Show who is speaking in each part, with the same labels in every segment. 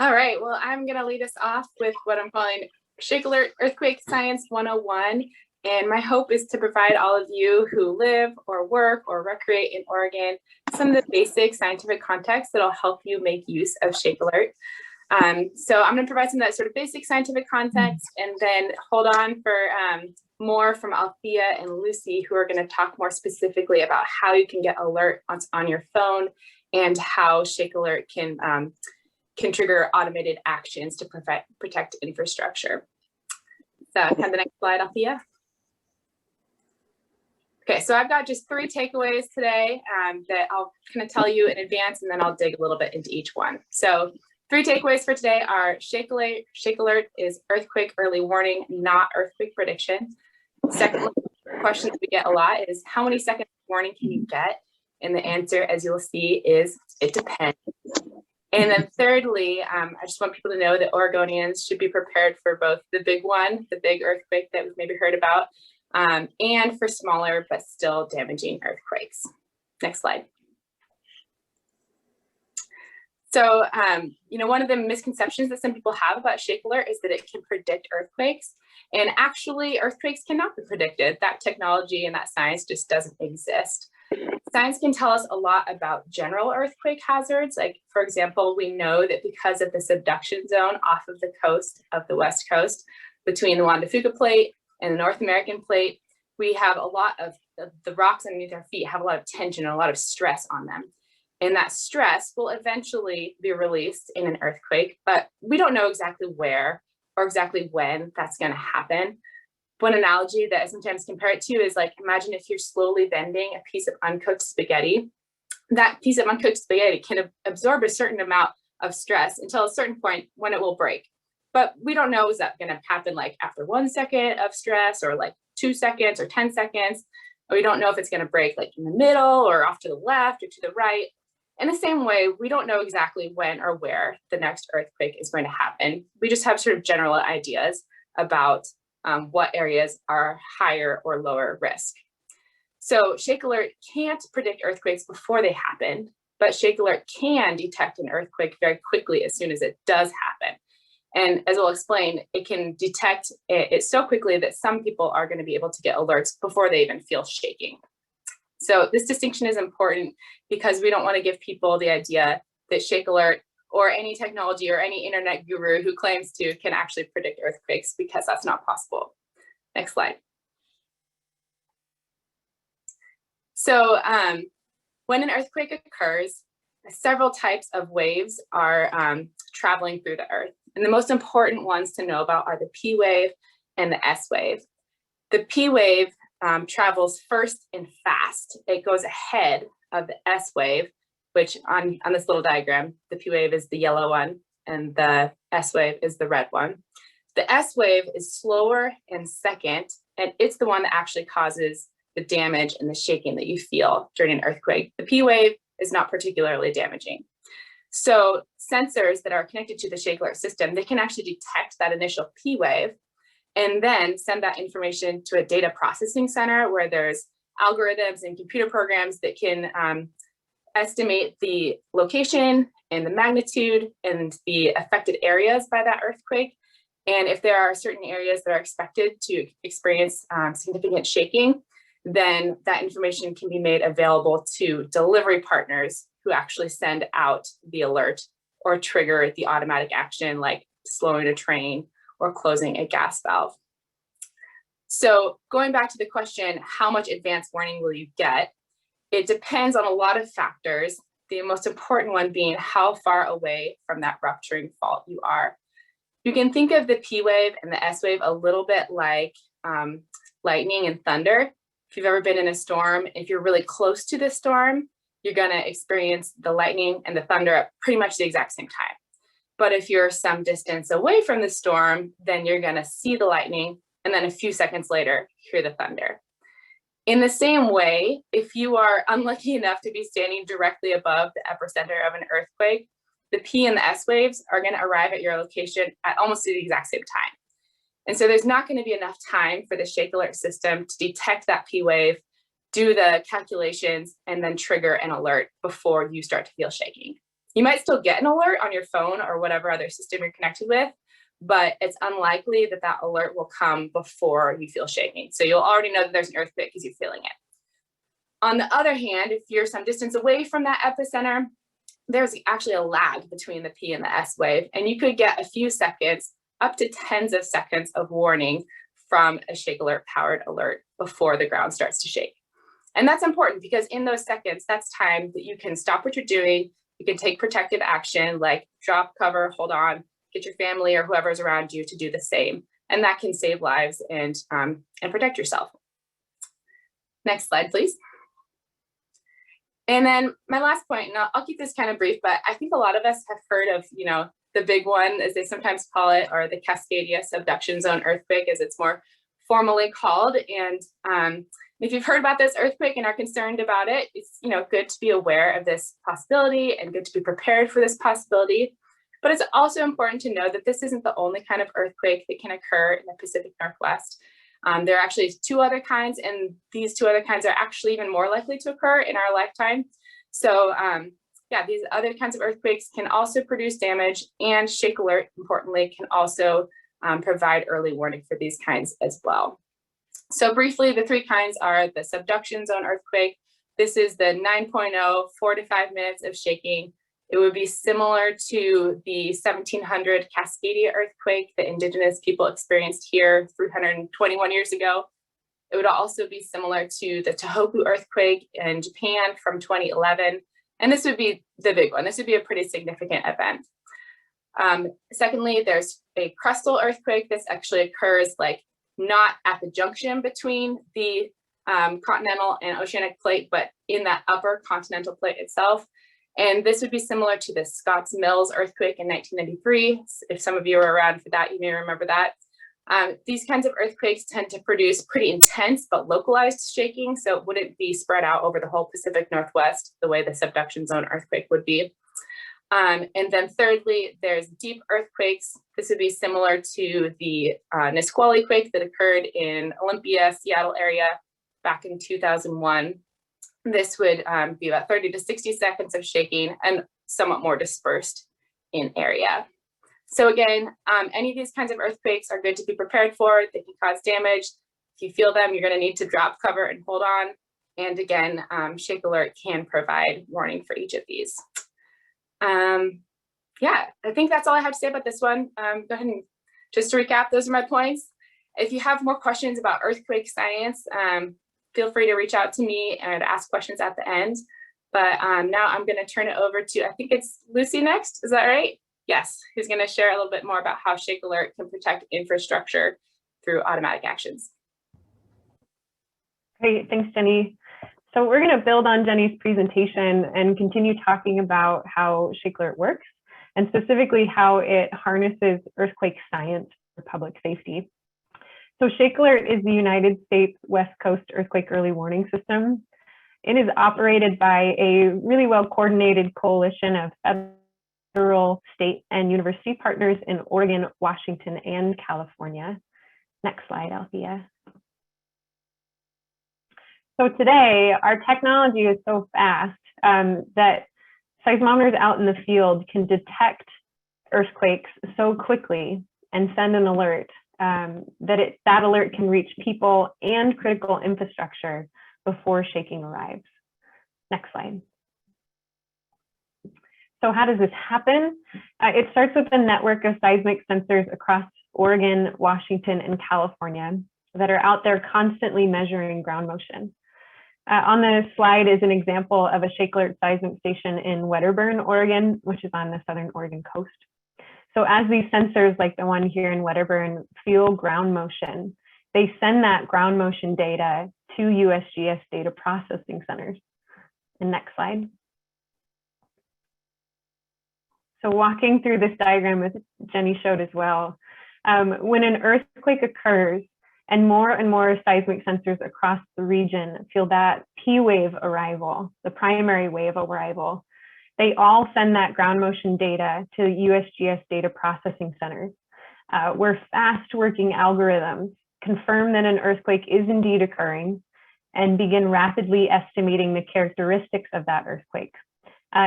Speaker 1: All right, well, I'm going to lead us off with what I'm calling ShakeAlert Earthquake Science 101. And my hope is to provide all of you who live or work or recreate in Oregon some of the basic scientific context that'll help you make use of ShakeAlert. So I'm going to provide some of that sort of basic scientific context, and then hold on for more from Althea and Lucy, who are going to talk more specifically about how you can get alert on your phone and how ShakeAlert can trigger automated actions to protect infrastructure. So kind of the next slide, Althea. Okay, so I've got just 3 takeaways today that I'll kind of tell you in advance, and then I'll dig a little bit into each one. So 3 takeaways for today are ShakeAlert is earthquake early warning, not earthquake prediction. Secondly, the question that we get a lot is how many seconds of warning can you get? And the answer, as you'll see, is it depends. And then thirdly, I just want people to know that Oregonians should be prepared for both the big one, the big earthquake that we've maybe heard about, and for smaller but still damaging earthquakes. Next slide. So, one of the misconceptions that some people have about ShakeAlert is that it can predict earthquakes. And actually, earthquakes cannot be predicted. That technology and that science just doesn't exist. Science can tell us a lot about general earthquake hazards. Like, for example, we know that because of the subduction zone off of the coast of the West Coast, between the Juan de Fuca plate and the North American plate, we have a lot of the rocks underneath our feet have a lot of tension and a lot of stress on them. And that stress will eventually be released in an earthquake, but we don't know exactly where or exactly when that's going to happen. One analogy that I sometimes compare it to is like, imagine if you're slowly bending a piece of uncooked spaghetti. That piece of uncooked spaghetti can absorb a certain amount of stress until a certain point when it will break. But we don't know, is that going to happen like after 1 second of stress, or like 2 seconds or 10 seconds? Or we don't know if it's going to break like in the middle or off to the left or to the right. In the same way, we don't know exactly when or where the next earthquake is going to happen. We just have sort of general ideas about what areas are higher or lower risk. So ShakeAlert can't predict earthquakes before they happen, but ShakeAlert can detect an earthquake very quickly as soon as it does happen. And as we'll explain, it can detect it so quickly that some people are going to be able to get alerts before they even feel shaking. So this distinction is important because we don't want to give people the idea that ShakeAlert or any technology or any internet guru who claims to can actually predict earthquakes, because that's not possible. Next slide. So when an earthquake occurs, several types of waves are traveling through the earth. And the most important ones to know about are the P wave and the S wave. The P wave travels first and fast. It goes ahead of the S wave, which on this little diagram, the P wave is the yellow one and the S wave is the red one. The S wave is slower and second, and it's the one that actually causes the damage and the shaking that you feel during an earthquake. The P wave is not particularly damaging. So sensors that are connected to the ShakeAlert system, they can actually detect that initial P wave and then send that information to a data processing center where there's algorithms and computer programs that can estimate the location and the magnitude and the affected areas by that earthquake. And if there are certain areas that are expected to experience significant shaking, then that information can be made available to delivery partners who actually send out the alert or trigger the automatic action, like slowing a train or closing a gas valve. So going back to the question, how much advance warning will you get? It depends on a lot of factors, the most important one being how far away from that rupturing fault you are. You can think of the P wave and the S wave a little bit like lightning and thunder. If you've ever been in a storm, if you're really close to the storm, you're going to experience the lightning and the thunder at pretty much the exact same time. But if you're some distance away from the storm, then you're going to see the lightning and then a few seconds later, hear the thunder. In the same way, if you are unlucky enough to be standing directly above the epicenter of an earthquake, the P and the S waves are going to arrive at your location at almost the exact same time. And so there's not going to be enough time for the ShakeAlert system to detect that P wave, do the calculations, and then trigger an alert before you start to feel shaking. You might still get an alert on your phone or whatever other system you're connected with, but it's unlikely that that alert will come before you feel shaking. So you'll already know that there's an earthquake because you're feeling it. On the other hand, if you're some distance away from that epicenter, there's actually a lag between the P and the S wave, and you could get a few seconds, up to tens of seconds of warning from a ShakeAlert powered alert before the ground starts to shake. And that's important because in those seconds, that's time that you can stop what you're doing. You can take protective action like drop, cover, hold on, get your family or whoever's around you to do the same. And that can save lives and protect yourself. Next slide, please. And then my last point, and I'll keep this kind of brief, but I think a lot of us have heard of, the big one, as they sometimes call it, or the Cascadia subduction zone earthquake, as it's more formally called. And if you've heard about this earthquake and are concerned about it, it's good to be aware of this possibility and good to be prepared for this possibility. But it's also important to know that this isn't the only kind of earthquake that can occur in the Pacific Northwest. There are actually 2 other kinds, and these 2 other kinds are actually even more likely to occur in our lifetime. So yeah, these other kinds of earthquakes can also produce damage, and ShakeAlert, importantly, can also provide early warning for these kinds as well. So briefly, the 3 kinds are the subduction zone earthquake. This is the 9.0, 4 to 5 minutes of shaking. It would be similar to the 1700 Cascadia earthquake that indigenous people experienced here 321 years ago. It would also be similar to the Tohoku earthquake in Japan from 2011. And this would be the big one. This would be a pretty significant event. Secondly, there's a crustal earthquake. This actually occurs not at the junction between the continental and oceanic plate, but in that upper continental plate itself. And this would be similar to the Scotts Mills earthquake in 1993. If some of you were around for that, you may remember that. These kinds of earthquakes tend to produce pretty intense but localized shaking, so it wouldn't be spread out over the whole Pacific Northwest the way the subduction zone earthquake would be. And then thirdly, there's deep earthquakes. This would be similar to the Nisqually quake that occurred in Olympia, Seattle area back in 2001. This would be about 30 to 60 seconds of shaking and somewhat more dispersed in area. So again, any of these kinds of earthquakes are good to be prepared for. They can cause damage. If you feel them, you're going to need to drop, cover, and hold on. And again, ShakeAlert can provide warning for each of these. Yeah, I think that's all I have to say about this one. Go ahead and just to recap, those are my points. If you have more questions about earthquake science, feel free to reach out to me and ask questions at the end. But now I'm going to turn it over to, I think it's Lucy next. Is that right? Yes, who's going to share a little bit more about how ShakeAlert can protect infrastructure through automatic actions.
Speaker 2: Great, thanks, Jenny. So we're going to build on Jenny's presentation and continue talking about how ShakeAlert works, and specifically how it harnesses earthquake science for public safety. So ShakeAlert is the United States West Coast Earthquake Early Warning System. It is operated by a really well-coordinated coalition of federal, state, and university partners in Oregon, Washington, and California. Next slide, Althea. So today, our technology is so fast that seismometers out in the field can detect earthquakes so quickly and send an alert that alert can reach people and critical infrastructure before shaking arrives. Next slide. So how does this happen? It starts with a network of seismic sensors across Oregon, Washington, and California that are out there constantly measuring ground motion. On the slide is an example of a ShakeAlert seismic station in Wedderburn, Oregon, which is on the southern Oregon coast. So as these sensors, like the one here in Wedderburn, feel ground motion, they send that ground motion data to USGS data processing centers. And next slide. So walking through this diagram, as Jenny showed as well, when an earthquake occurs and more seismic sensors across the region feel that P wave arrival, the primary wave arrival, they all send that ground motion data to USGS data processing centers, where fast working algorithms confirm that an earthquake is indeed occurring and begin rapidly estimating the characteristics of that earthquake.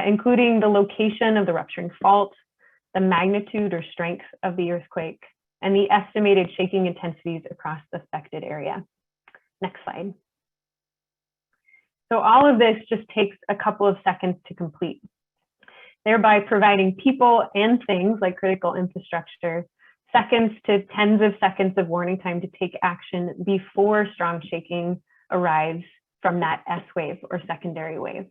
Speaker 2: including the location of the rupturing fault, the magnitude or strength of the earthquake, and the estimated shaking intensities across the affected area. Next slide. So all of this just takes a couple of seconds to complete, thereby providing people and things like critical infrastructure seconds to tens of seconds of warning time to take action before strong shaking arrives from that S wave or secondary wave.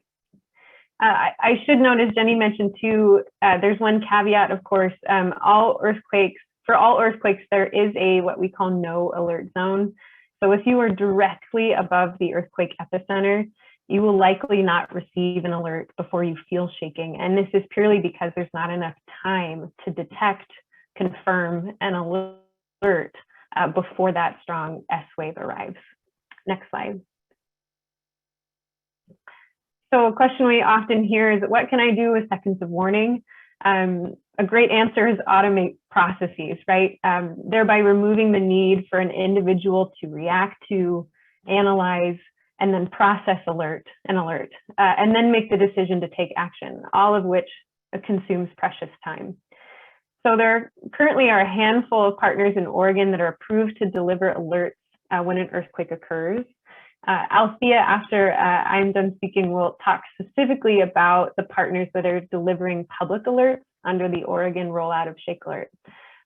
Speaker 2: I should note, as Jenny mentioned too, there's one caveat, of course, for all earthquakes, there is a what we call no alert zone. So if you are directly above the earthquake epicenter, you will likely not receive an alert before you feel shaking. And this is purely because there's not enough time to detect, confirm, and alert before that strong S wave arrives. Next slide. So a question we often hear is, what can I do with seconds of warning? A great answer is automate processes, right? Thereby removing the need for an individual to react to, analyze, and then process an alert, and then make the decision to take action, all of which consumes precious time. So there currently are a handful of partners in Oregon that are approved to deliver alerts when an earthquake occurs. Althea, after I'm done speaking, will talk specifically about the partners that are delivering public alerts under the Oregon rollout of ShakeAlert.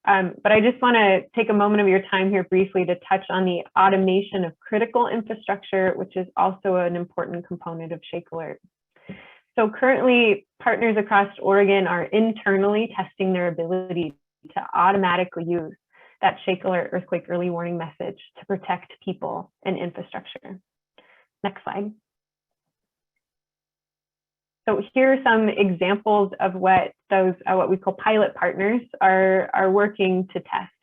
Speaker 2: But I just want to take a moment of your time here briefly to touch on the automation of critical infrastructure, which is also an important component of ShakeAlert. So currently, partners across Oregon are internally testing their ability to automatically use that ShakeAlert earthquake early warning message to protect people and infrastructure. Next slide. So here are some examples of what those what we call pilot partners are working to test.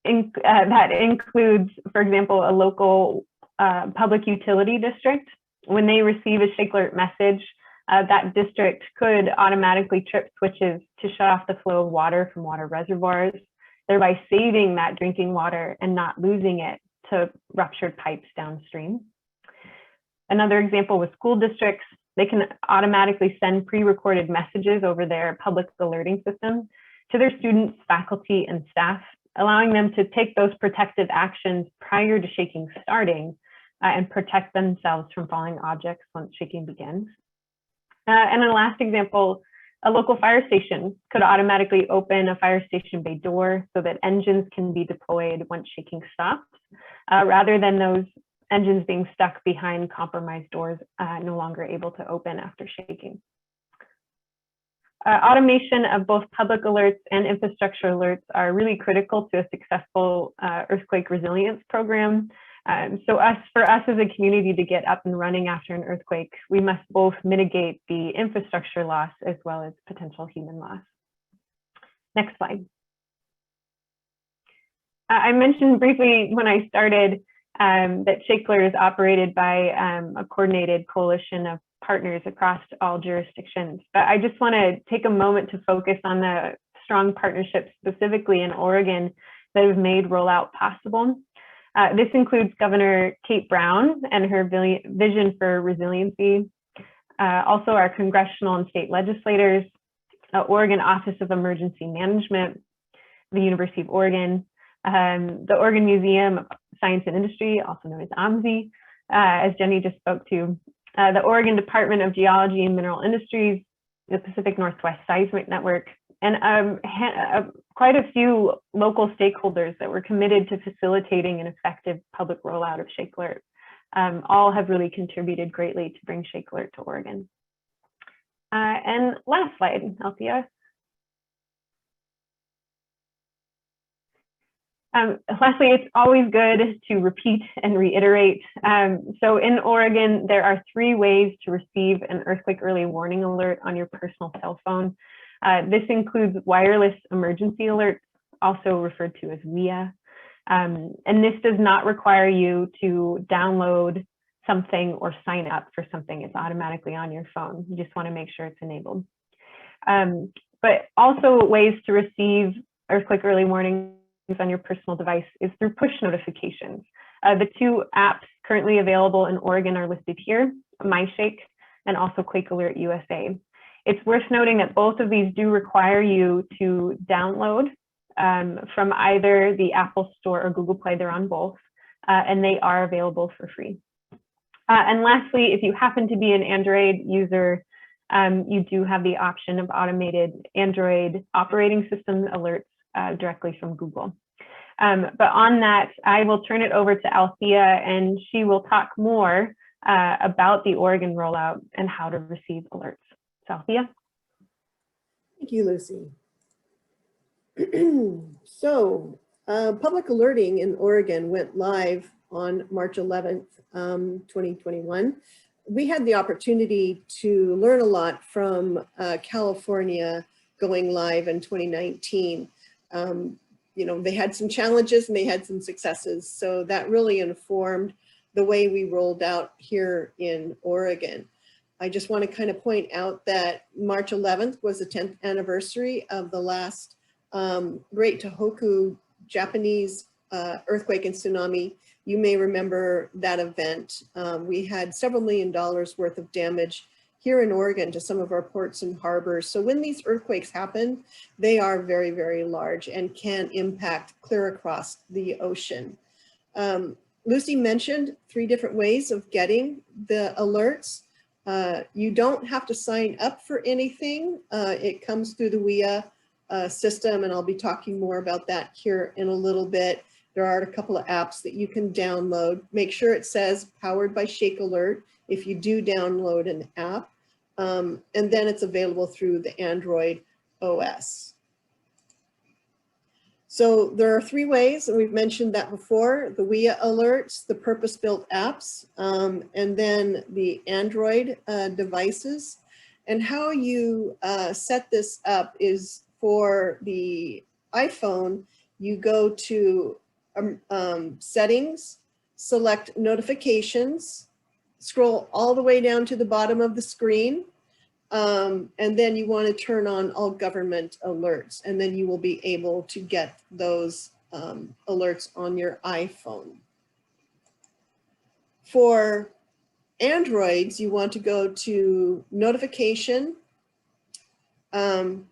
Speaker 2: That includes, for example, a local public utility district. When they receive a ShakeAlert message, that district could automatically trip switches to shut off the flow of water from water reservoirs, thereby saving that drinking water and not losing it to ruptured pipes downstream. Another example with school districts, they can automatically send pre-recorded messages over their public alerting system to their students, faculty, and staff, allowing them to take those protective actions prior to shaking starting and protect themselves from falling objects once shaking begins. And a last example, a local fire station could automatically open a fire station bay door so that engines can be deployed once shaking stops, rather than those engines being stuck behind compromised doors, no longer able to open after shaking. Automation of both public alerts and infrastructure alerts are really critical to a successful earthquake resilience program. So for us as a community to get up and running after an earthquake, we must both mitigate the infrastructure loss as well as potential human loss. Next slide. I mentioned briefly when I started that ShakeAlert is operated by a coordinated coalition of partners across all jurisdictions. But I just want to take a moment to focus on the strong partnerships specifically in Oregon that have made rollout possible. This includes Governor Kate Brown and her vision for resiliency, also our congressional and state legislators, Oregon Office of Emergency Management, the University of Oregon, the Oregon Museum of Science and Industry, also known as OMSI, as Jenny just spoke to, the Oregon Department of Geology and Mineral Industries, the Pacific Northwest Seismic Network, and quite a few local stakeholders that were committed to facilitating an effective public rollout of ShakeAlert. All have really contributed greatly to bring ShakeAlert to Oregon. And last slide, Althea. Lastly, it's always good to repeat and reiterate. So in Oregon, there are 3 ways to receive an earthquake early warning alert on your personal cell phone. This includes wireless emergency alerts, also referred to as WEA. And this does not require you to download something or sign up for something. It's automatically on your phone. You just want to make sure it's enabled. But also ways to receive earthquake early warnings on your personal device is through push notifications. The 2 apps currently available in Oregon are listed here, MyShake and also Quake Alert USA. It's worth noting that both of these do require you to download from either the Apple Store or Google Play. They're on both, and they are available for free. And lastly, if you happen to be an Android user, you do have the option of automated Android operating system alerts directly from Google. But on that, I will turn it over to Althea, and she will talk more about the Oregon rollout and how to receive alerts. So Althea.
Speaker 3: Thank you, Lucy. So public alerting in Oregon went live on March 11th, 2021. We had the opportunity to learn a lot from California going live in 2019. You know, they had some challenges and they had some successes. So that really informed the way we rolled out here in Oregon. I just want to kind of point out that March 11th was the 10th anniversary of the last Great Tohoku Japanese earthquake and tsunami. You may remember that event. We had several $1 million worth of damage here in Oregon to some of our ports and harbors. So when these earthquakes happen, they are very, very large and can impact clear across the ocean. Lucy mentioned 3 different ways of getting the alerts. You don't have to sign up for anything. It comes through the WIA system, and I'll be talking more about that here in a little bit. There are a couple of apps that you can download. Make sure it says powered by ShakeAlert if you do download an app, and then it's available through the Android OS. So there are 3 ways, and we've mentioned that before: the WIA alerts, the purpose-built apps, and then the Android devices. And how you set this up is for the iPhone, you go to settings, select notifications, scroll all the way down to the bottom of the screen, and then you want to turn on all government alerts, and then you will be able to get those alerts on your iPhone. For Androids, you want to go to notification, go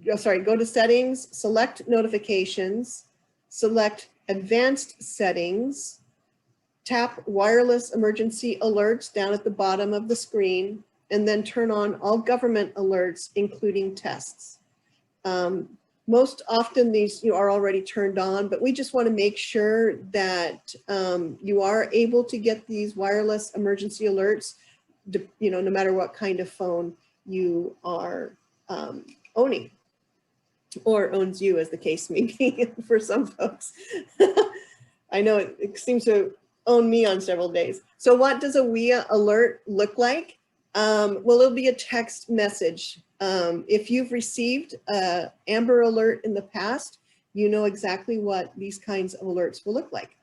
Speaker 3: to settings, select notifications, select advanced settings, tap wireless emergency alerts down at the bottom of the screen, and then turn on all government alerts, including tests. Most often these are already turned on, but we just want to make sure that you are able to get these wireless emergency alerts, no matter what kind of phone you are owning, or owns you, as the case may be for some folks. I know it seems to own me on several days. So what does a WIA alert look like? Well, it'll be a text message. If you've received an Amber Alert in the past, you know exactly what these kinds of alerts will look like.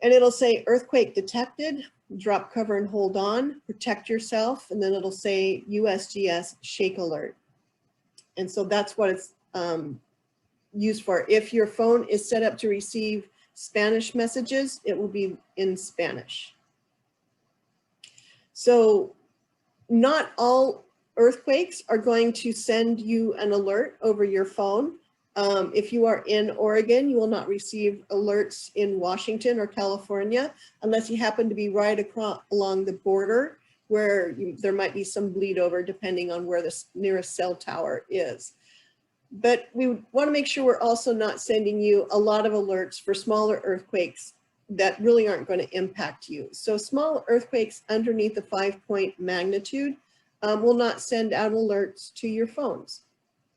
Speaker 3: And it'll say earthquake detected, drop cover and hold on, protect yourself, and then it'll say USGS ShakeAlert. And so that's what it's used for. If your phone is set up to receive Spanish messages, it will be in Spanish. So not all earthquakes are going to send you an alert over your phone. If you are in Oregon, you will not receive alerts in Washington or California unless you happen to be right across along the border, where there might be some bleed over depending on where the nearest cell tower is. But we want to make sure we're also not sending you a lot of alerts for smaller earthquakes that really aren't going to impact you. So small earthquakes underneath the 5-point magnitude will not send out alerts to your phones.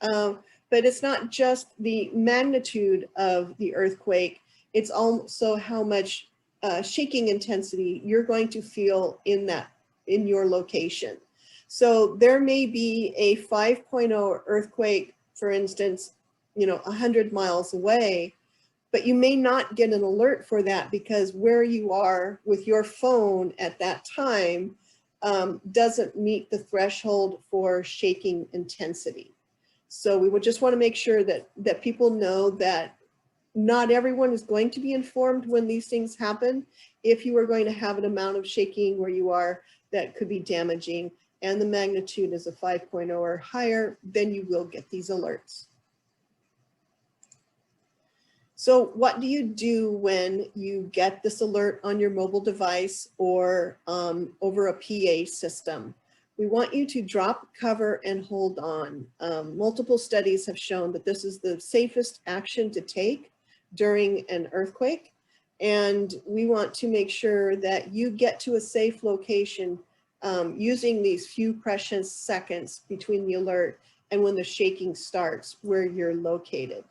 Speaker 3: But it's not just the magnitude of the earthquake, it's also how much shaking intensity you're going to feel in your location. So there may be a 5.0 earthquake, for instance, 100 miles away, but you may not get an alert for that because where you are with your phone at that time doesn't meet the threshold for shaking intensity. So we would just want to make sure that people know that not everyone is going to be informed when these things happen. If you are going to have an amount of shaking where you are that could be damaging and the magnitude is a 5.0 or higher, then you will get these alerts. So what do you do when you get this alert on your mobile device or over a PA system? We want you to drop, cover, and hold on. Multiple studies have shown that this is the safest action to take during an earthquake. And we want to make sure that you get to a safe location using these few precious seconds between the alert and when the shaking starts where you're located.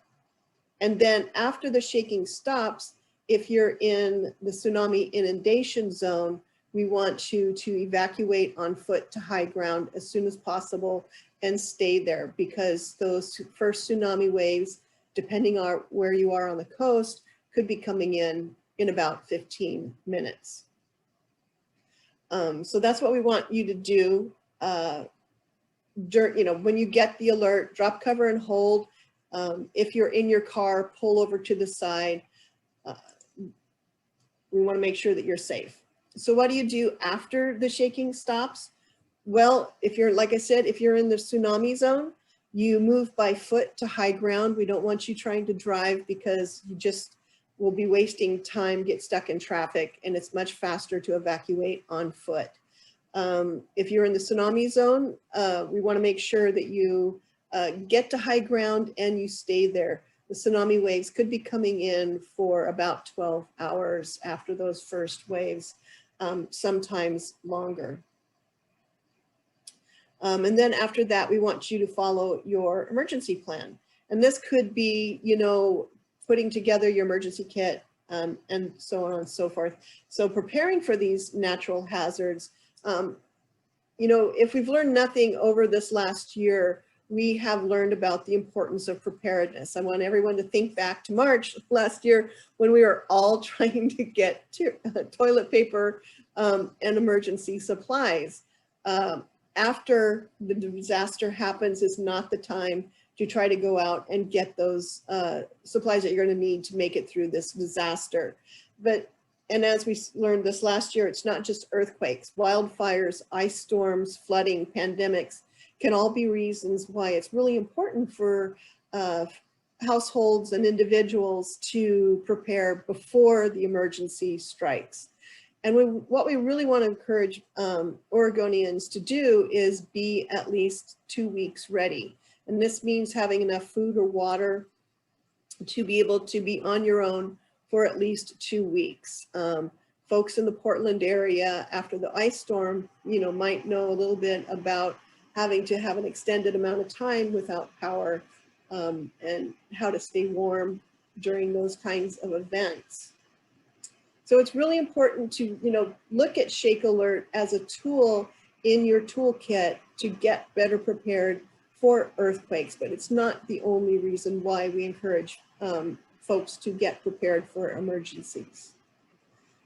Speaker 3: And then after the shaking stops, if you're in the tsunami inundation zone, we want you to evacuate on foot to high ground as soon as possible and stay there, because those first tsunami waves, depending on where you are on the coast, could be coming in about 15 minutes. So that's what we want you to do. When you get the alert, drop, cover, and hold. If you're in your car, pull over to the side. We want to make sure that you're safe. So what do you do after the shaking stops? Well, if you're, like I said, if you're in the tsunami zone, you move by foot to high ground. We don't want you trying to drive because you just will be wasting time, get stuck in traffic, and it's much faster to evacuate on foot. If you're in the tsunami zone, we want to make sure that you get to high ground and you stay there. The tsunami waves could be coming in for about 12 hours after those first waves, sometimes longer. And then after that, we want you to follow your emergency plan. And this could be, putting together your emergency kit and so on and so forth. So preparing for these natural hazards, if we've learned nothing over this last year, we have learned about the importance of preparedness. I want everyone to think back to March last year when we were all trying to get toilet paper and emergency supplies. After the disaster happens is not the time to try to go out and get those supplies that you're going to need to make it through this disaster. And as we learned this last year, it's not just earthquakes, wildfires, ice storms, flooding, pandemics can all be reasons why it's really important for households and individuals to prepare before the emergency strikes. And what we really want to encourage Oregonians to do is be at least 2 weeks ready. And this means having enough food or water to be able to be on your own for at least 2 weeks. Folks in the Portland area after the ice storm, might know a little bit about having to have an extended amount of time without power and how to stay warm during those kinds of events. So it's really important to, look at ShakeAlert as a tool in your toolkit to get better prepared for earthquakes, but it's not the only reason why we encourage folks to get prepared for emergencies.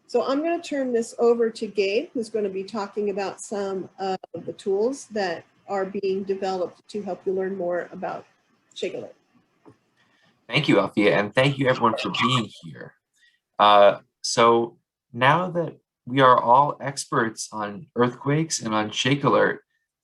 Speaker 3: So I'm going to turn this over to Gabe, who's going to be talking about some of the tools that are being developed to help you learn more about ShakeAlert.
Speaker 4: Thank you, Althea, and thank you everyone for being here. So now that we are all experts on earthquakes and on ShakeAlert,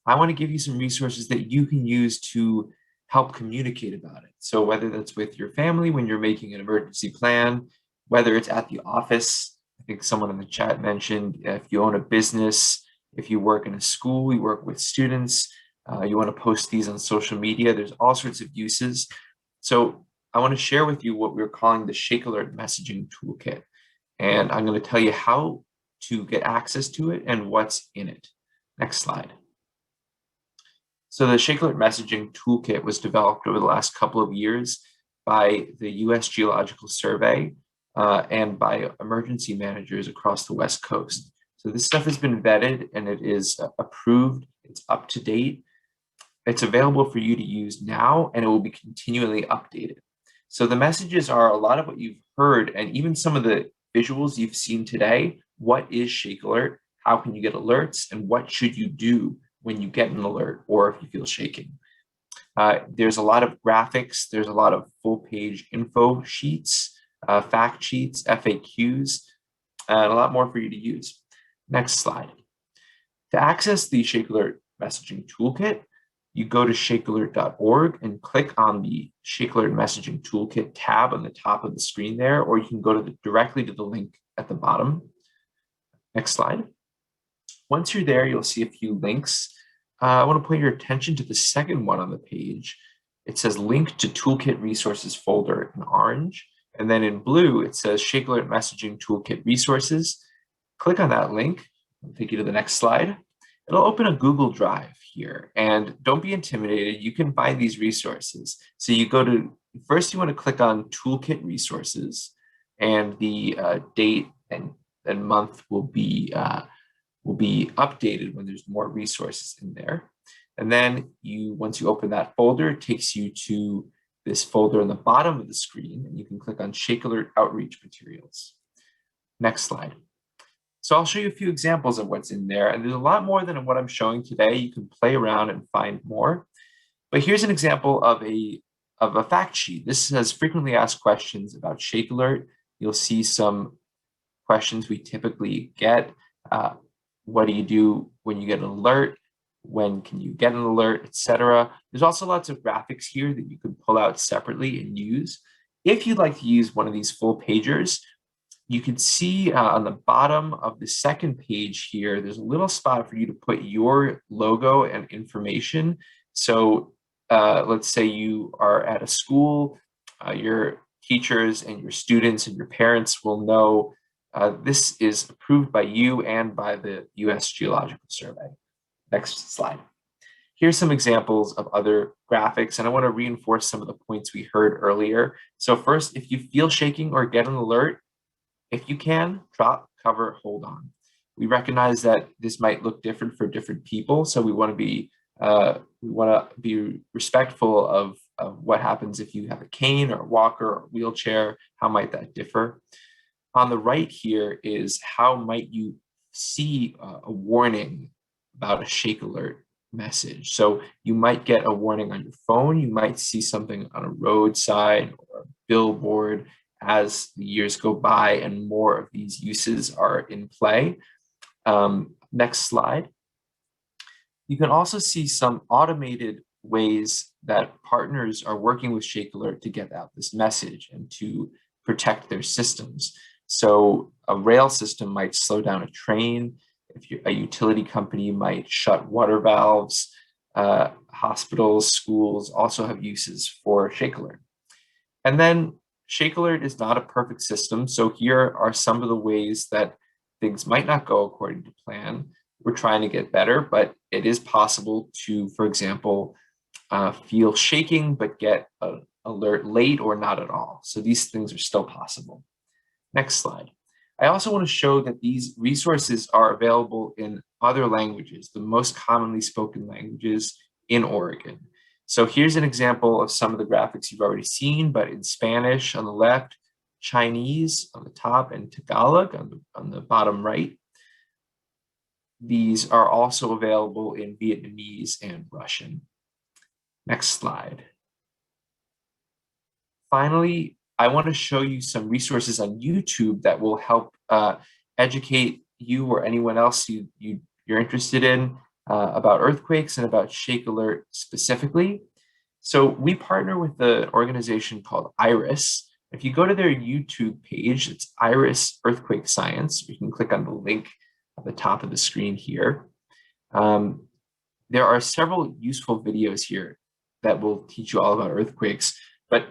Speaker 4: I want to give you some resources that you can use to help communicate about it. So whether that's with your family when you're making an emergency plan, whether it's at the office, I think someone in the chat mentioned if you own a business, if you work in a school, you work with students, you want to post these on social media, there's all sorts of uses. So I want to share with you what we're calling the ShakeAlert messaging toolkit. And I'm going to tell you how to get access to it and what's in it. Next slide. So the ShakeAlert messaging toolkit was developed over the last couple of years by the US Geological Survey and by emergency managers across the West Coast. So this stuff has been vetted and it is approved, it's up to date. It's available for you to use now and it will be continually updated. So the messages are a lot of what you've heard and even some of the visuals you've seen today. What is ShakeAlert? How can you get alerts? And what should you do when you get an alert or if you feel shaking? There's a lot of graphics. There's a lot of full page info sheets, fact sheets, FAQs, and a lot more for you to use. Next slide. To access the ShakeAlert messaging toolkit, you go to shakealert.org and click on the ShakeAlert messaging toolkit tab on the top of the screen there, or you can go directly to the link at the bottom. Next slide. Once you're there, you'll see a few links. I want to point your attention to the second one on the page. It says link to toolkit resources folder in orange. And then in blue, it says ShakeAlert messaging toolkit resources. Click on that link. I'll take you to the next slide. It'll open a Google Drive here, and don't be intimidated. You can find these resources. So you go to, first you want to click on toolkit resources, and the date and month will be updated when there's more resources in there. And then once you open that folder, it takes you to this folder on the bottom of the screen, and you can click on ShakeAlert Outreach Materials. Next slide. So I'll show you a few examples of what's in there, and there's a lot more than what I'm showing today. You can play around and find more. But here's an example of a fact sheet. This says frequently asked questions about ShakeAlert. You'll see some questions we typically get. What do you do when you get an alert? When can you get an alert, etc. There's also lots of graphics here that you can pull out separately and use. If you'd like to use one of these full pagers, you can see on the bottom of the second page here, there's a little spot for you to put your logo and information. So let's say you are at a school, your teachers and your students and your parents will know this is approved by you and by the US Geological Survey. Next slide. Here's some examples of other graphics, and I want to reinforce some of the points we heard earlier. So first, if you feel shaking or get an alert, if you can, drop, cover, hold on. We recognize that this might look different for different people, so we want to be respectful of what happens if you have a cane or a walker or a wheelchair. How might that differ? On the right here is how might you see a warning about a ShakeAlert message. So you might get a warning on your phone. You might see something on a roadside or a billboard as the years go by and more of these uses are in play. Next slide. You can also see some automated ways that partners are working with ShakeAlert to get out this message and to protect their systems. So a rail system might slow down a train. A utility company might shut water valves. Hospitals, schools also have uses for ShakeAlert. And then ShakeAlert is not a perfect system. So here are some of the ways that things might not go according to plan. We're trying to get better, but it is possible to, for example, feel shaking, but get an alert late or not at all. So these things are still possible. Next slide. I also want to show that these resources are available in other languages, the most commonly spoken languages in Oregon. So here's an example of some of the graphics you've already seen, but in Spanish on the left, Chinese on the top, and Tagalog on the bottom right. These are also available in Vietnamese and Russian. Next slide. Finally, I want to show you some resources on YouTube that will help educate you or anyone else you're interested in about earthquakes and about ShakeAlert specifically. So we partner with an organization called IRIS. If you go to their YouTube page, it's IRIS Earthquake Science. You can click on the link at the top of the screen here. There are several useful videos here that will teach you all about earthquakes, but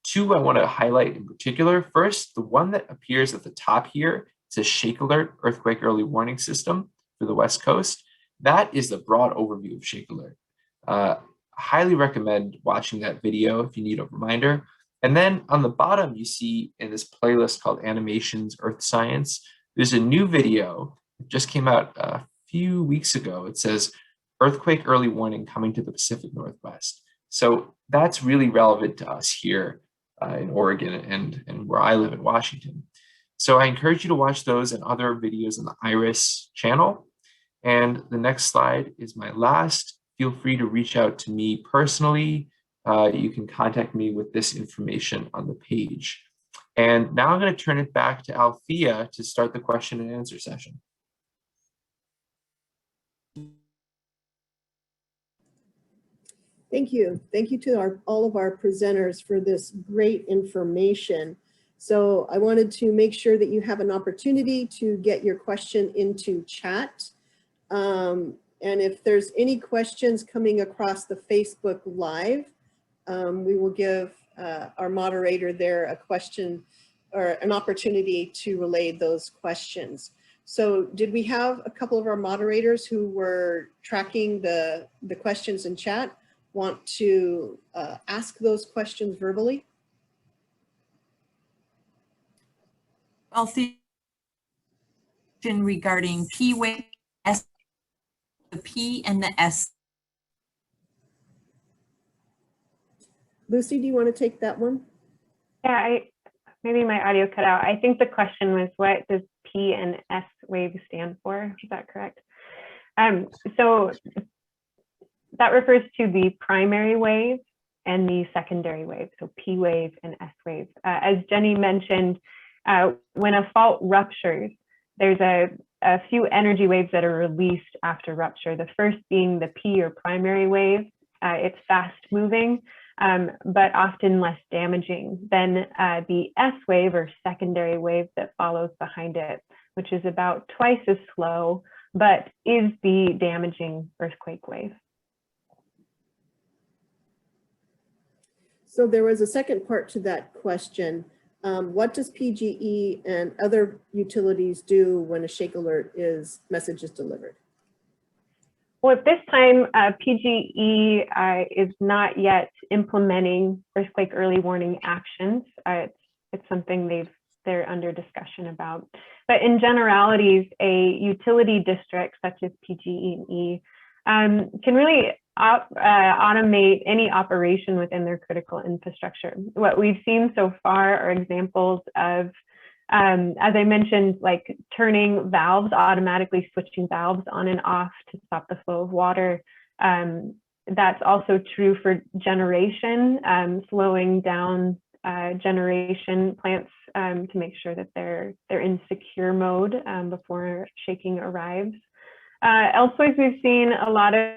Speaker 4: two I want to highlight in particular. First, the one that appears at the top here says ShakeAlert Earthquake Early Warning System for the West Coast. That is the broad overview of ShakeAlert. Highly recommend watching that video if you need a reminder. And then on the bottom, you see in this playlist called Animations Earth Science, there's a new video that just came out a few weeks ago. It says Earthquake Early Warning Coming to the Pacific Northwest. So that's really relevant to us here in Oregon and where I live in Washington. So I encourage you to watch those and other videos on the IRIS channel. And the next slide is my last. Feel free to reach out to me personally. You can contact me with this information on the page. And now I'm going to turn it back to Althea to start the question and answer session.
Speaker 3: Thank you. Thank you to all of our presenters for this great information. So I wanted to make sure that you have an opportunity to get your question into chat. And if there's any questions coming across the Facebook Live, we will give our moderator there a question or an opportunity to relay those questions. So did we have a couple of our moderators who were tracking the questions in chat want to ask those questions verbally?
Speaker 5: Althea, regarding P wave, S, the P and the S.
Speaker 3: Lucy, do you want to take that one?
Speaker 2: Yeah, maybe my audio cut out. I think the question was, what does P and S wave stand for? Is that correct? So that refers to the primary wave and the secondary wave, so P wave and S wave. As Jenny mentioned, when a fault ruptures, there's a few energy waves that are released after rupture. The first being the P or primary wave. It's fast moving, but often less damaging than the S wave or secondary wave that follows behind it, which is about twice as slow, but is the damaging earthquake wave.
Speaker 3: So there was a second part to that question. What does PGE and other utilities do when a ShakeAlert message is delivered?
Speaker 2: Well, at this time, PGE is not yet implementing earthquake early warning actions. It's something they're under discussion about. But in generalities, a utility district such as PGE&E can really automate any operation within their critical infrastructure. What we've seen so far are examples of, as I mentioned, like turning valves, automatically switching valves on and off to stop the flow of water. That's also true for generation, slowing down generation plants to make sure that they're in secure mode before shaking arrives. Elsewhere, we've seen a lot of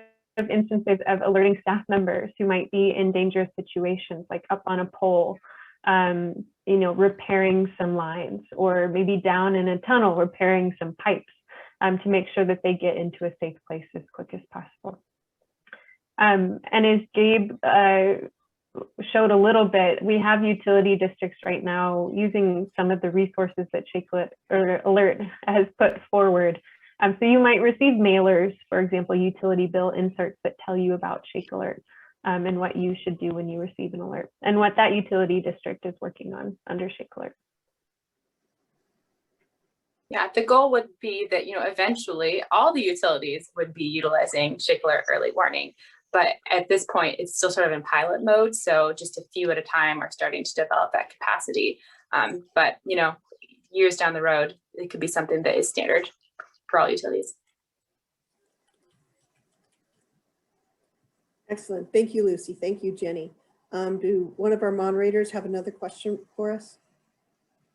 Speaker 2: instances of alerting staff members who might be in dangerous situations, like up on a pole, repairing some lines, or maybe down in a tunnel, repairing some pipes to make sure that they get into a safe place as quick as possible. And as Gabe showed a little bit, we have utility districts right now using some of the resources that ShakeAlert has put forward. So you might receive mailers, for example, utility bill inserts that tell you about ShakeAlert and what you should do when you receive an alert and what that utility district is working on under ShakeAlert.
Speaker 1: Yeah, the goal would be that, eventually all the utilities would be utilizing ShakeAlert early warning. But at this point, it's still sort of in pilot mode. So just a few at a time are starting to develop that capacity. But, years down the road, it could be something that is standard for all utilities.
Speaker 3: Excellent. Thank you, Lucy. Thank you, Jenny. Do one of our moderators have another question for us?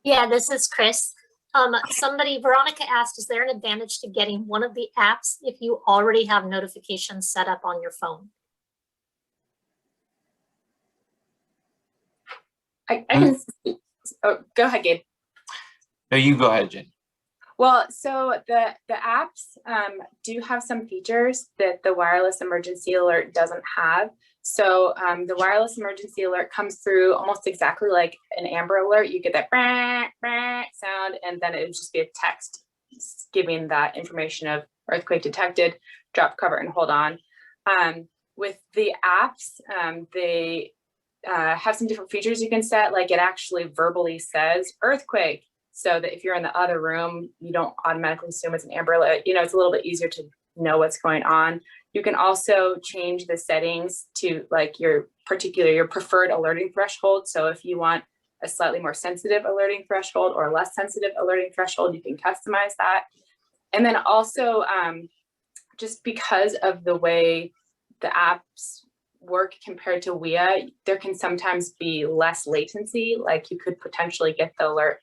Speaker 6: Yeah, this is Chris. Veronica asked, is there an advantage to getting one of the apps if you already have notifications set up on your phone?
Speaker 1: I can, go ahead, Gabe.
Speaker 4: No, you go ahead, Jen.
Speaker 1: Well, so the apps do have some features that the wireless emergency alert doesn't have. So the wireless emergency alert comes through almost exactly like an Amber Alert. You get that brah, brah sound, and then it would just be a text giving that information of earthquake detected, drop, cover, and hold on. With the apps, they have some different features you can set, like it actually verbally says earthquake. So that if you're in the other room, you don't automatically assume it's an Amber Alert. It's a little bit easier to know what's going on. You can also change the settings to like your preferred alerting threshold. So if you want a slightly more sensitive alerting threshold or a less sensitive alerting threshold, you can customize that. And then also, just because of the way the apps work compared to WIA, there can sometimes be less latency. Like you could potentially get the alert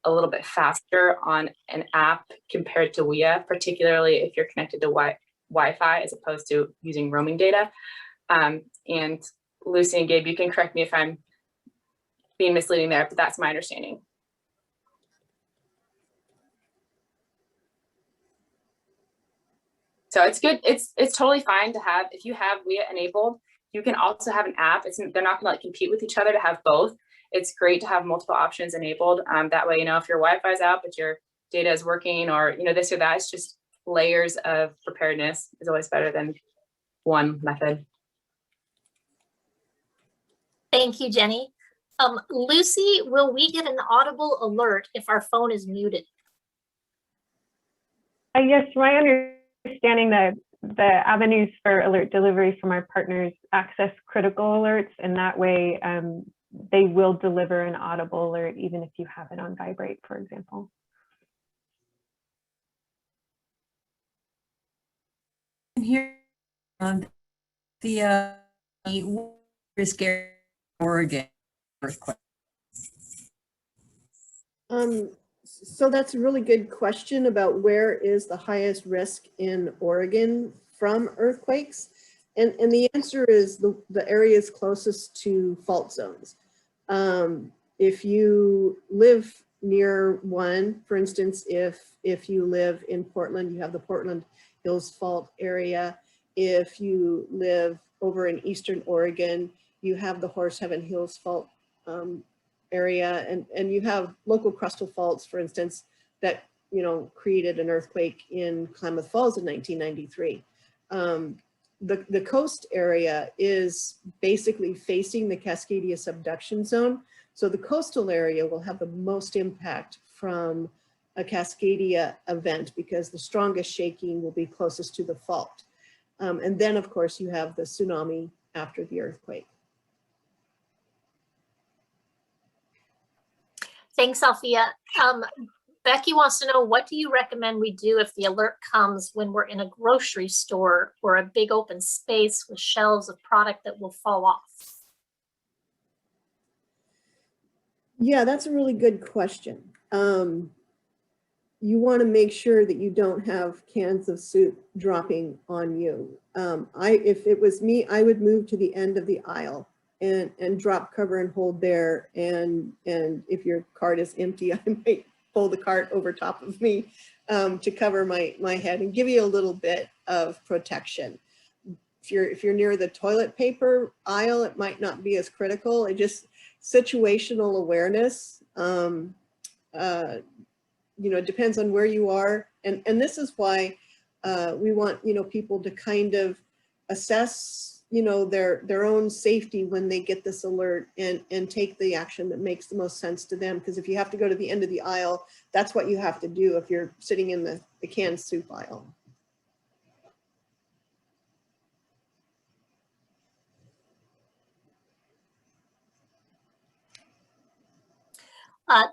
Speaker 1: a little bit faster on an app compared to WIA, particularly if you're connected to Wi-Fi as opposed to using roaming data. And Lucy and Gabe, you can correct me if I'm being misleading there, but that's my understanding. So it's good. It's totally fine to have, if you have WIA enabled, you can also have an app. They're not gonna like compete with each other to have both. It's great to have multiple options enabled. That way, you know, if your Wi-Fi is out, but your data is working, or, you know, this or that, it's just layers of preparedness is always better than one method.
Speaker 6: Thank you, Jenny. Lucy, will we get an audible alert if our phone is muted?
Speaker 2: Yes, my understanding that the avenues for alert delivery from our partners access critical alerts, and that way they will deliver an audible alert even if you have it on vibrate, for example.
Speaker 5: Here on the risk area Oregon earthquake.
Speaker 3: So that's a really good question about where is the highest risk in Oregon from earthquakes. And the answer is the areas closest to fault zones. If you live near one, for instance, if you live in Portland, you have the Portland Hills Fault area. If you live over in Eastern Oregon, you have the Horse Heaven Hills Fault area, and you have local crustal faults, for instance, that, you know, created an earthquake in Klamath Falls in 1993. The coast area is basically facing the Cascadia subduction zone. So the coastal area will have the most impact from a Cascadia event because the strongest shaking will be closest to the fault. And then of course you have the tsunami after the earthquake.
Speaker 6: Thanks, Althea. Becky wants to know, what do you recommend we do if the alert comes when we're in a grocery store or a big open space with shelves of product that will fall off?
Speaker 3: Yeah, that's a really good question. You want to make sure that you don't have cans of soup dropping on you. If it was me, I would move to the end of the aisle and drop, cover, and hold there. And if your cart is empty, I might pull the cart over top of me to cover my head and give you a little bit of protection. If you're near the toilet paper aisle, it might not be as critical. It just situational awareness. You know, it depends on where you are, and this is why we want, you know, people to kind of assess, you know, their own safety when they get this alert and take the action that makes the most sense to them. Because if you have to go to the end of the aisle, that's what you have to do if you're sitting in the canned soup aisle.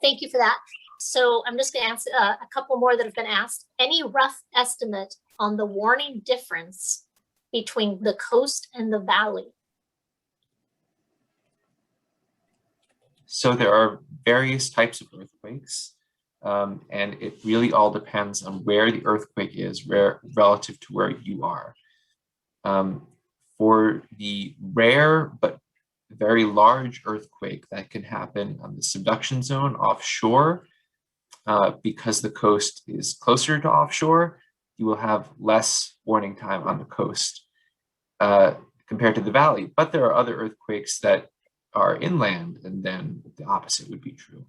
Speaker 6: Thank you for that. So I'm just going to answer a couple more that have been asked. Any rough estimate on the warning difference between the coast and the valley?
Speaker 4: So there are various types of earthquakes, and it really all depends on where the earthquake is relative to where you are. For the rare but very large earthquake that can happen on the subduction zone offshore, because the coast is closer to offshore, you will have less warning time on the coast compared to the valley. But there are other earthquakes that are inland, and then the opposite would be true.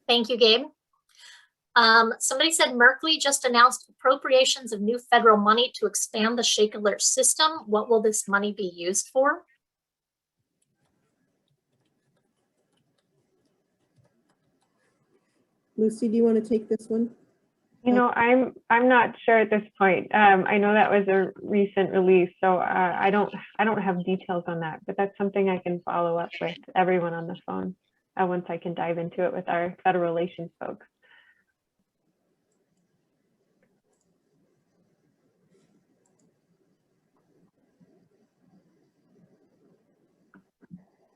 Speaker 6: Thank you, Gabe. Somebody said Merkley just announced appropriations of new federal money to expand the ShakeAlert system. What will this money be used for?
Speaker 3: Lucy, do you want to take this one?
Speaker 2: You know, I'm not sure at this point. I know that was a recent release, so I don't have details on that, but that's something I can follow up with everyone on the phone once I can dive into it with our federal relations folks.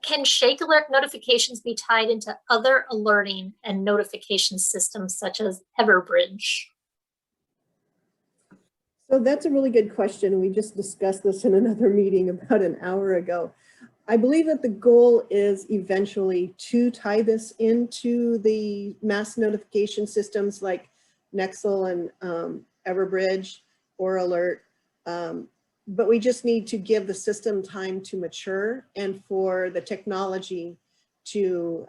Speaker 6: Can ShakeAlert notifications be tied into other alerting and notification systems such as Everbridge?
Speaker 3: So that's a really good question. We just discussed this in another meeting about an hour ago. I believe that the goal is eventually to tie this into the mass notification systems like Nexel and Everbridge or Alert. But we just need to give the system time to mature and for the technology to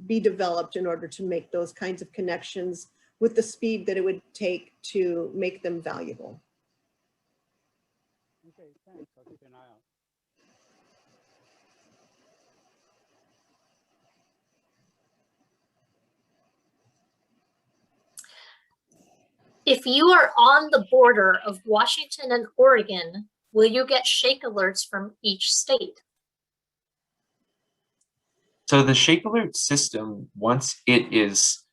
Speaker 3: be developed in order to make those kinds of connections with the speed that it would take to make them valuable.
Speaker 7: Okay, thanks. I'll keep an eye out.
Speaker 6: If you are on the border of Washington and Oregon, will you get Shake Alerts from each state?
Speaker 4: So the ShakeAlert system, once it is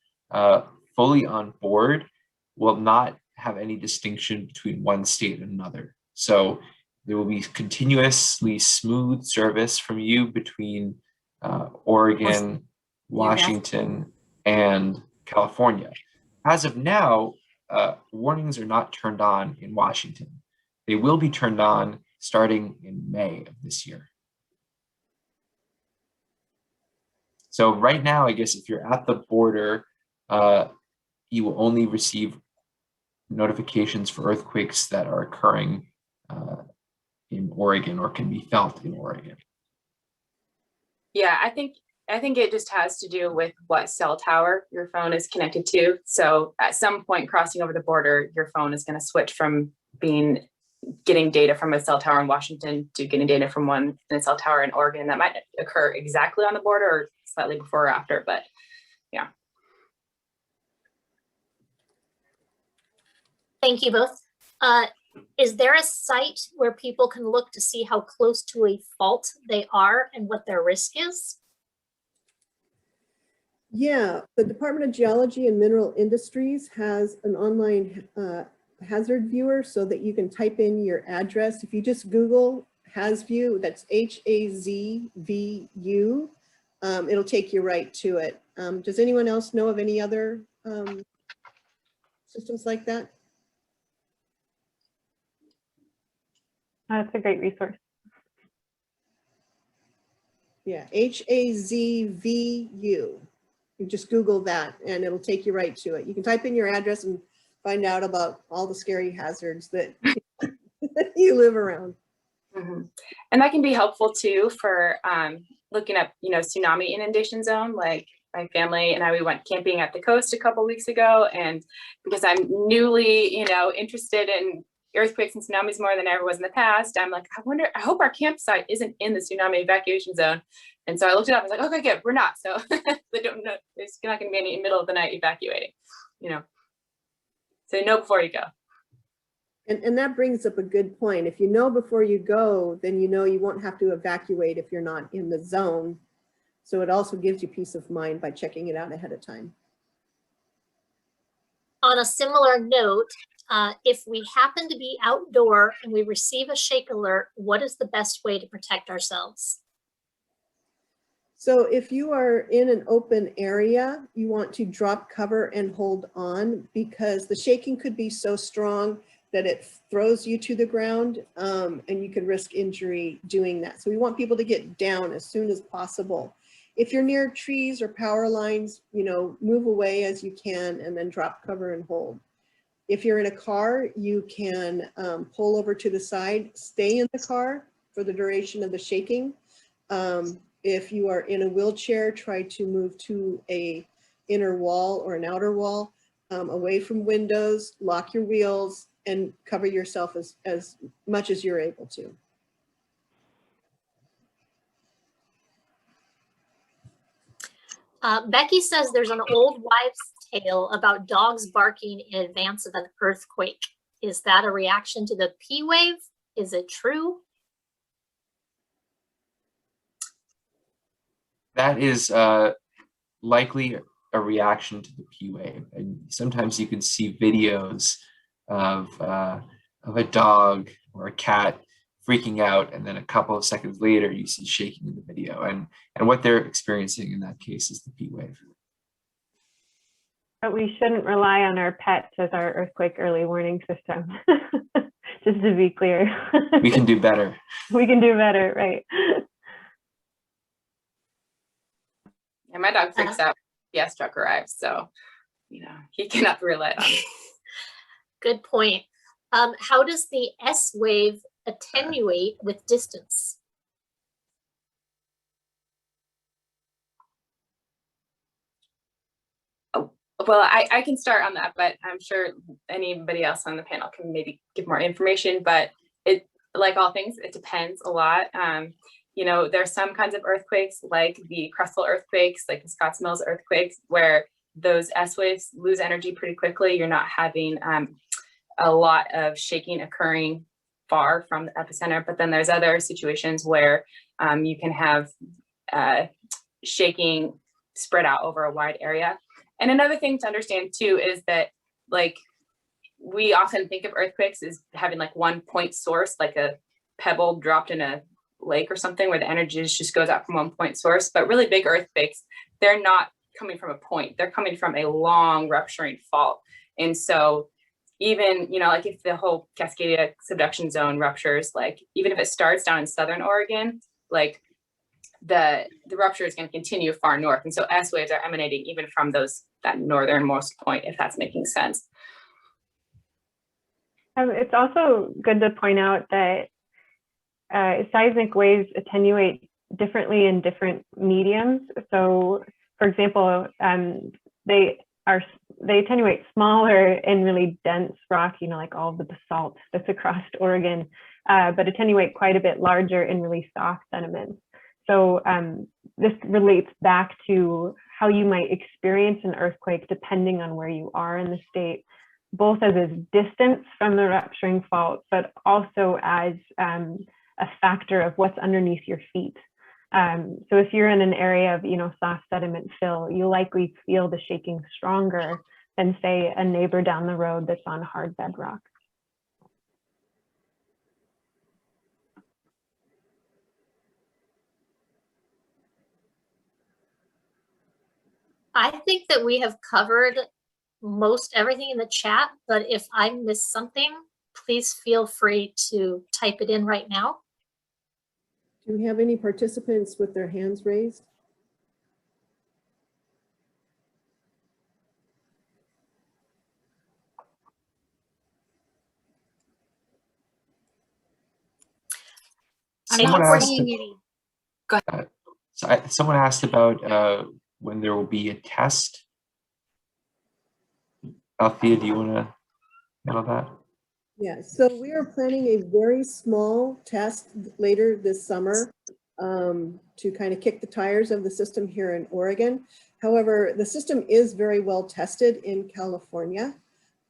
Speaker 4: fully on board, will not have any distinction between one state and another. So there will be continuously smooth service from you between Oregon, Washington, and California. As of now, warnings are not turned on in Washington. They will be turned on starting in May of this year. So right now, I guess if you're at the border, you will only receive notifications for earthquakes that are occurring in Oregon or can be felt in Oregon.
Speaker 1: Yeah, I think it just has to do with what cell tower your phone is connected to. So at some point crossing over the border, your phone is going to switch from getting data from a cell tower in Washington to getting data from one in a cell tower in Oregon. That might occur exactly on the border or slightly before or after, but yeah.
Speaker 6: Thank you both. Is there a site where people can look to see how close to a fault they are and what their risk is?
Speaker 3: Yeah, the Department of Geology and Mineral Industries has an online hazard viewer so that you can type in your address. If you just Google HazView, that's HAZVU, it'll take you right to it. Does anyone else know of any other systems like that?
Speaker 2: That's a great resource.
Speaker 3: Yeah, HAZVU. You just Google that and it'll take you right to it. You can type in your address and find out about all the scary hazards that you live around.
Speaker 1: Mm-hmm. And that can be helpful too for looking up, tsunami inundation zone. Like my family and I, we went camping at the coast a couple weeks ago, and because I'm newly, interested in earthquakes and tsunamis more than I ever was in the past, I'm like, I hope our campsite isn't in the tsunami evacuation zone. And so I looked it up. I was like, okay, good, we're not. So they don't know. There's not going to be any middle of the night evacuating. So know before you go.
Speaker 3: And that brings up a good point. If you know before you go, then you won't have to evacuate if you're not in the zone. So it also gives you peace of mind by checking it out ahead of time.
Speaker 6: On a similar note, if we happen to be outdoor and we receive a Shake Alert, what is the best way to protect ourselves?
Speaker 3: So if you are in an open area, you want to drop cover and hold on, because the shaking could be so strong that it throws you to the ground, and you can risk injury doing that. So we want people to get down as soon as possible. If you're near trees or power lines, move away as you can and then drop cover and hold. If you're in a car, you can pull over to the side, stay in the car for the duration of the shaking. If you are in a wheelchair, try to move to a inner wall or an outer wall, away from windows, lock your wheels, and cover yourself as much as you're able to.
Speaker 6: Becky says there's an old wives' tale about dogs barking in advance of an earthquake. Is that a reaction to the P wave? Is it true?
Speaker 4: That is likely a reaction to the P wave. And sometimes you can see videos of a dog or a cat freaking out, and then a couple of seconds later you see shaking in the video, and what they're experiencing in that case is the P wave.
Speaker 2: But we shouldn't rely on our pets as our earthquake early warning system. Just to be clear.
Speaker 4: We can do better.
Speaker 2: We can do better, right?
Speaker 1: And my dog freaks out when the S truck arrives, so he cannot rely on it.
Speaker 6: Good point. How does the S wave attenuate with distance?
Speaker 1: Well, I can start on that, but I'm sure anybody else on the panel can maybe give more information. But it, like all things, it depends a lot. There's some kinds of earthquakes, like the crustal earthquakes, like the Scotts Mills earthquakes, where those S waves lose energy pretty quickly. You're not having a lot of shaking occurring far from the epicenter. But then there's other situations where you can have shaking spread out over a wide area. And another thing to understand too is that, like, we often think of earthquakes as having like one point source, like a pebble dropped in a lake or something, where the energy just goes out from one point source. But really big earthquakes, they're not coming from a point, they're coming from a long rupturing fault. And so even, like if the whole Cascadia subduction zone ruptures, like even if it starts down in southern Oregon, like the rupture is going to continue far north. And so S waves are emanating even from that northernmost point, if that's making sense.
Speaker 2: It's also good to point out that seismic waves attenuate differently in different mediums. So, for example, they attenuate smaller in really dense rock, like all of the basalt that's across Oregon, but attenuate quite a bit larger in really soft sediments. So this relates back to how you might experience an earthquake depending on where you are in the state, both as a distance from the rupturing fault, but also as a factor of what's underneath your feet. So if you're in an area of soft sediment fill, you'll likely feel the shaking stronger than, say, a neighbor down the road that's on hard bedrock.
Speaker 6: I think that we have covered most everything in the chat, but if I missed something, please feel free to type it in right now.
Speaker 3: Do we have any participants with their hands raised?
Speaker 4: Someone asked about when there will be a test. Althea, do you want to handle that?
Speaker 3: Yeah, so we are planning a very small test later this summer to kind of kick the tires of the system here in Oregon. However, the system is very well tested in California.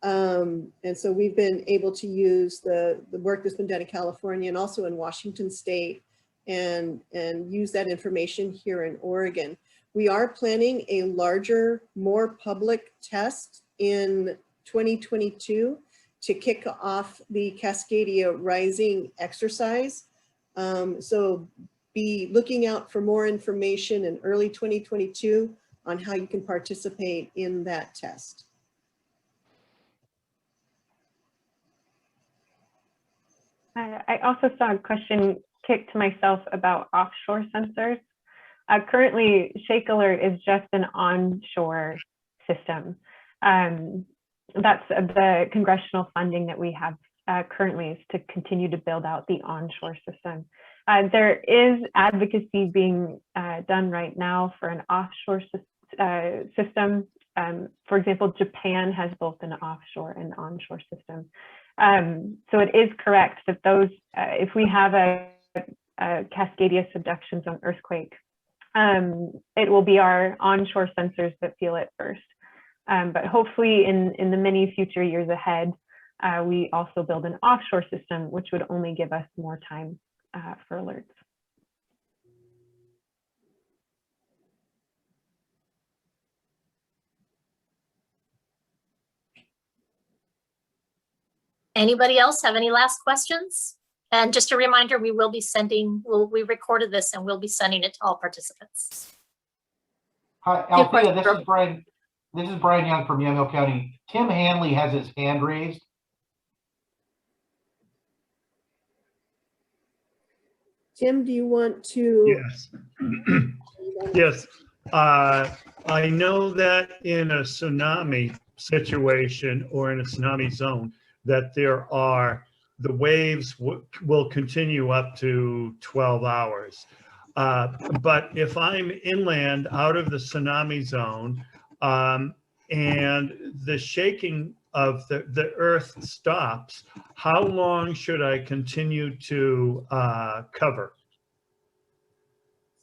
Speaker 3: And so we've been able to use the work that's been done in California and also in Washington State and use that information here in Oregon. We are planning a larger, more public test in 2022 to kick off the Cascadia Rising exercise. So be looking out for more information in early 2022 on how you can participate in that test.
Speaker 2: I also saw a question kicked to myself about offshore sensors. Currently, ShakeAlert is just an onshore system. That's the congressional funding that we have currently, is to continue to build out the onshore system. There is advocacy being done right now for an offshore system. For example, Japan has both an offshore and onshore system. So it is correct that those, if we have a Cascadia subduction zone earthquake, it will be our onshore sensors that feel it first. But hopefully in the many future years ahead, we also build an offshore system, which would only give us more time for alerts.
Speaker 6: Anybody else have any last questions? And just a reminder, we will be sending, we recorded this and we'll be sending it to all participants.
Speaker 7: Hi,
Speaker 1: Yeah,
Speaker 7: Althea,
Speaker 1: question.
Speaker 7: this is Brian. This is Brian Young from Yamhill County. Tim Hanley has his hand raised.
Speaker 3: Tim, do you want to?
Speaker 8: Yes. Yes. I know that in a tsunami situation or in a tsunami zone, that the waves will continue up to 12 hours. But if I'm inland out of the tsunami zone, and the shaking of the earth stops, how long should I continue to cover?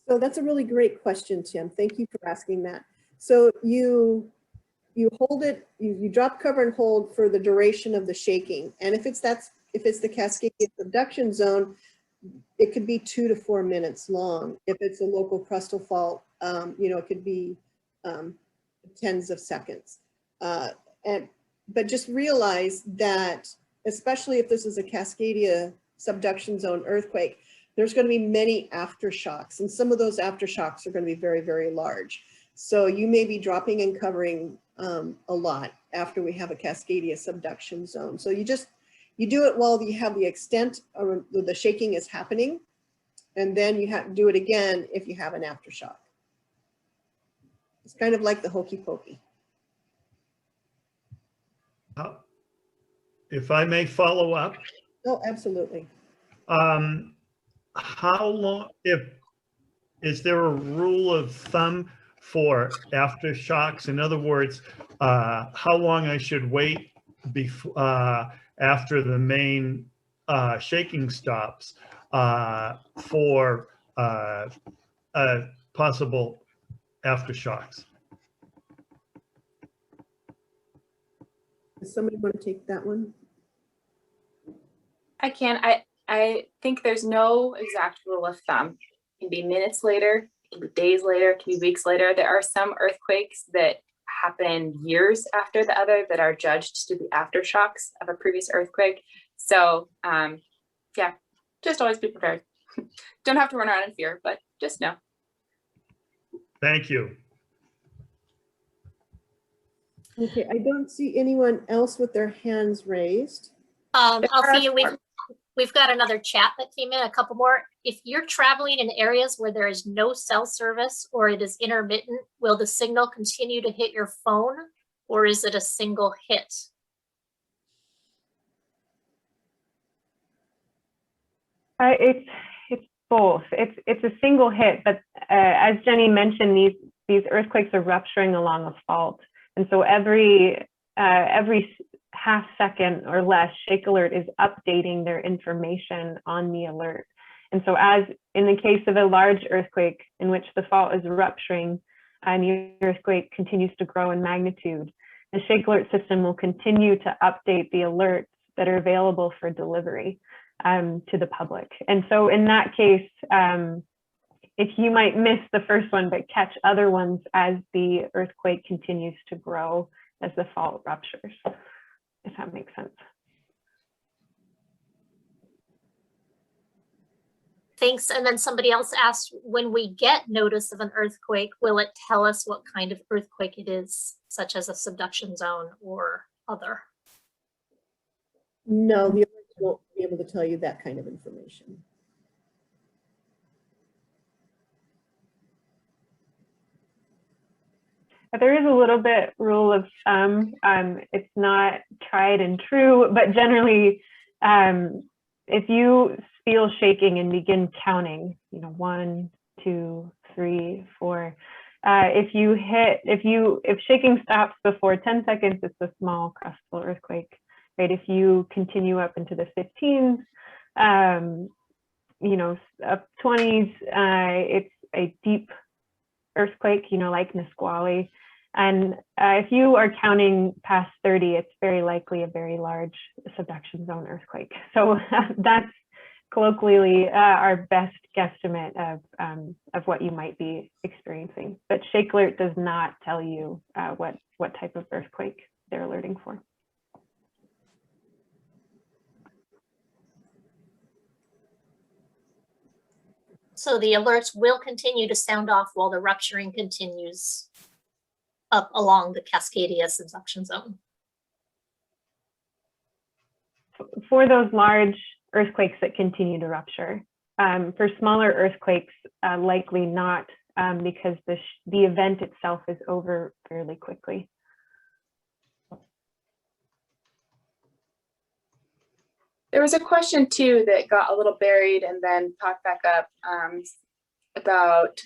Speaker 3: So that's a really great question, Tim. Thank you for asking that. So you hold it, you drop, cover, and hold for the duration of the shaking. And if it's the Cascadia subduction zone, it could be 2 to 4 minutes long. If it's a local crustal fault, it could be tens of seconds. But just realize that, especially if this is a Cascadia subduction zone earthquake, there's going to be many aftershocks, and some of those aftershocks are going to be very, very large. So you may be dropping and covering a lot after we have a Cascadia subduction zone. So you do it while you have the extent of the shaking is happening, and then you have to do it again if you have an aftershock. It's kind of like the hokey pokey.
Speaker 8: If I may follow up.
Speaker 3: Oh, absolutely.
Speaker 8: How long, is there a rule of thumb for aftershocks? In other words, how long I should wait before, after the main shaking stops for possible aftershocks?
Speaker 3: Does somebody want to take that one?
Speaker 1: I can. I think there's no exact rule of thumb. It can be minutes later, it can be days later, it can be weeks later. There are some earthquakes that happen years after the other that are judged to be aftershocks of a previous earthquake. So yeah, just always be prepared. Don't have to run around in fear, but just know.
Speaker 8: Thank you.
Speaker 3: Okay, I don't see anyone else with their hands raised.
Speaker 6: Althea, we've got another chat that came in, a couple more. If you're traveling in areas where there is no cell service or it is intermittent, will the signal continue to hit your phone, or is it a single hit?
Speaker 2: It's both. It's a single hit, but as Jenny mentioned, these earthquakes are rupturing along a fault, and so every half second or less, ShakeAlert is updating their information on the alert. And so, as in the case of a large earthquake in which the fault is rupturing and the earthquake continues to grow in magnitude, the ShakeAlert system will continue to update the alerts that are available for delivery to the public. And so in that case, if you might miss the first one, but catch other ones as the earthquake continues to grow, as the fault ruptures, if that makes sense.
Speaker 6: Thanks. And then somebody else asked, when we get notice of an earthquake, will it tell us what kind of earthquake it is, such as a subduction zone or other?
Speaker 3: No, the alerts won't be able to tell you that kind of information.
Speaker 2: There is a little bit rule of thumb. It's not tried and true, but generally, if you feel shaking and begin counting, 1, 2, 3, 4. If shaking stops before 10 seconds, it's a small crustal earthquake, right? If you continue up into the 15s, up 20s, it's a deep earthquake, like Nisqually. And if you are counting past 30, it's very likely a very large subduction zone earthquake. So that's colloquially our best guesstimate of what you might be experiencing. But ShakeAlert does not tell you what type of earthquake they're alerting for.
Speaker 6: So the alerts will continue to sound off while the rupturing continues up along the Cascadia subduction zone.
Speaker 2: For those large earthquakes that continue to rupture. For smaller earthquakes, likely not, because the event itself is over fairly quickly.
Speaker 1: There was a question too that got a little buried and then popped back up about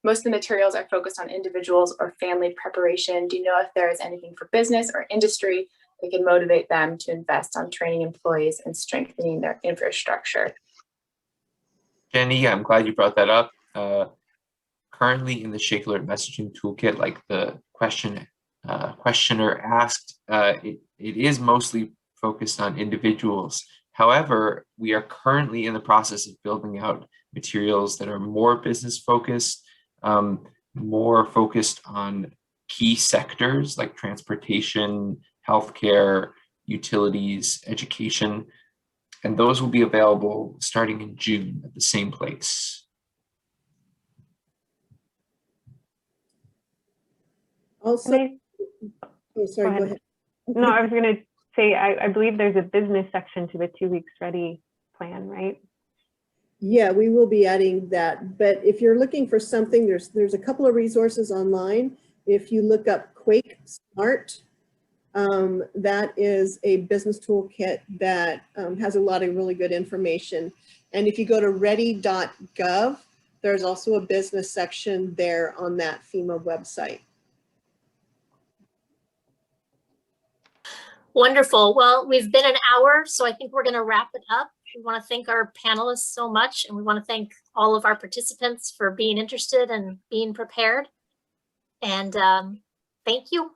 Speaker 1: most of the materials are focused on individuals or family preparation. Do you know if there is anything for business or industry that can motivate them to invest on training employees and strengthening their infrastructure?
Speaker 4: Jenny, I'm glad you brought that up. Currently in the ShakeAlert messaging toolkit, like the questioner asked, it is mostly focused on individuals. However, we are currently in the process of building out materials that are more business focused, more focused on key sectors like transportation, healthcare, utilities, education, and those will be available starting in June at the same place.
Speaker 3: Also, oh, sorry, go ahead.
Speaker 2: No, I was going to say, I believe there's a business section to the 2 weeks ready plan, right?
Speaker 3: Yeah, we will be adding that. But if you're looking for something, there's a couple of resources online. If you look up Quake Smart, that is a business toolkit that has a lot of really good information. And if you go to ready.gov, there's also a business section there on that FEMA website.
Speaker 6: Wonderful. Well, we've been an hour, so I think we're going to wrap it up. We want to thank our panelists so much, and we want to thank all of our participants for being interested and being prepared. And thank you.